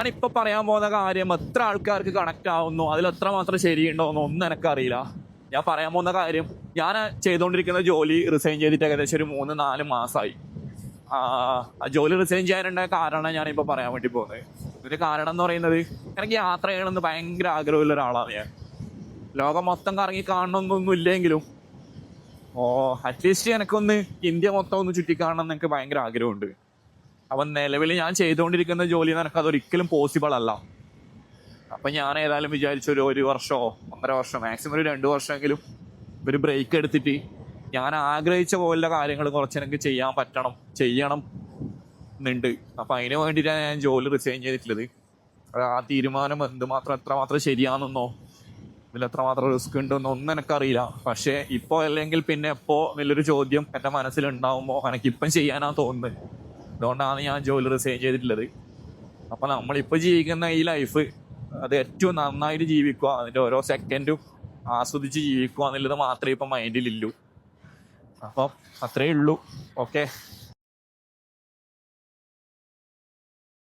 ഞാനിപ്പോൾ പറയാൻ പോകുന്ന കാര്യം എത്ര ആൾക്കാർക്ക് കണക്റ്റ് ആവുന്നു, അതിൽ എത്ര മാത്രം ശരിയുണ്ടോ എന്നൊന്നും എനിക്കറിയില്ല. ഞാൻ പറയാൻ പോകുന്ന കാര്യം, ഞാൻ ചെയ്തുകൊണ്ടിരിക്കുന്ന ജോലി റിസൈൻ ചെയ്തിട്ട് ഏകദേശം ഒരു 3-4 മാസമായി. ആ ജോലി റിസൈൻ ചെയ്യാനുണ്ടായ കാരണം ഞാനിപ്പോൾ പറയാൻ വേണ്ടി പോകുന്നത്. ഇതിൻ്റെ കാരണം എന്ന് പറയുന്നത്, എനിക്ക് യാത്ര ചെയ്യണമെന്ന് ഭയങ്കര ആഗ്രഹമുള്ള ഒരാളാണ് ഞാൻ. ലോകം മൊത്തം കറങ്ങി കാണണമെന്നൊന്നും ഇല്ലെങ്കിലും അറ്റ്ലീസ്റ്റ് എനിക്കൊന്ന് ഇന്ത്യ മൊത്തം ഒന്ന് ചുറ്റിക്കാണണം എന്ന് എനിക്ക് ഭയങ്കര ആഗ്രഹമുണ്ട്. അപ്പം നിലവിൽ ഞാൻ ചെയ്തുകൊണ്ടിരിക്കുന്ന ജോലി എനിക്കതൊരിക്കലും പോസിബിൾ അല്ല. അപ്പം ഞാൻ ഏതായാലും വിചാരിച്ചു ഒരു വർഷമോ 1.5 വർഷം, മാക്സിമം ഒരു 2 വർഷമെങ്കിലും ഒരു ബ്രേക്ക് എടുത്തിട്ട് ഞാൻ ആഗ്രഹിച്ച പോലുള്ള കാര്യങ്ങൾ കുറച്ച് എനിക്ക് ചെയ്യണം എന്നുണ്ട്. അപ്പം അതിന് വേണ്ടിയിട്ടാണ് ഞാൻ ജോലി റിസൈൻ ചെയ്തിട്ടുള്ളത്. ആ തീരുമാനം എത്രമാത്രം ശരിയാണെന്നോ ഇതിൽ എത്രമാത്രം റിസ്ക് ഉണ്ടെന്നോ ഒന്നും എനിക്കറിയില്ല. പക്ഷേ ഇപ്പോൾ അല്ലെങ്കിൽ പിന്നെ എപ്പോൾ എന്നുള്ളൊരു ചോദ്യം എൻ്റെ മനസ്സിലുണ്ടാകുമ്പോൾ എനിക്കിപ്പം ചെയ്യാനാണ് തോന്നുന്നത്. അതുകൊണ്ടാണ് ഞാൻ ജോലി റിസൈൻ ചെയ്തിട്ടുള്ളത്. അപ്പം നമ്മളിപ്പോൾ ജീവിക്കുന്ന ഈ ലൈഫ് അത് ഏറ്റവും നന്നായിട്ട് ജീവിക്കുക, അതിൻ്റെ ഓരോ സെക്കൻഡും ആസ്വദിച്ച് ജീവിക്കുക എന്നുള്ളത് മാത്രമേ ഇപ്പം മൈൻഡിലുള്ളൂ. അപ്പം അത്രയേ ഉള്ളൂ. ഓക്കെ.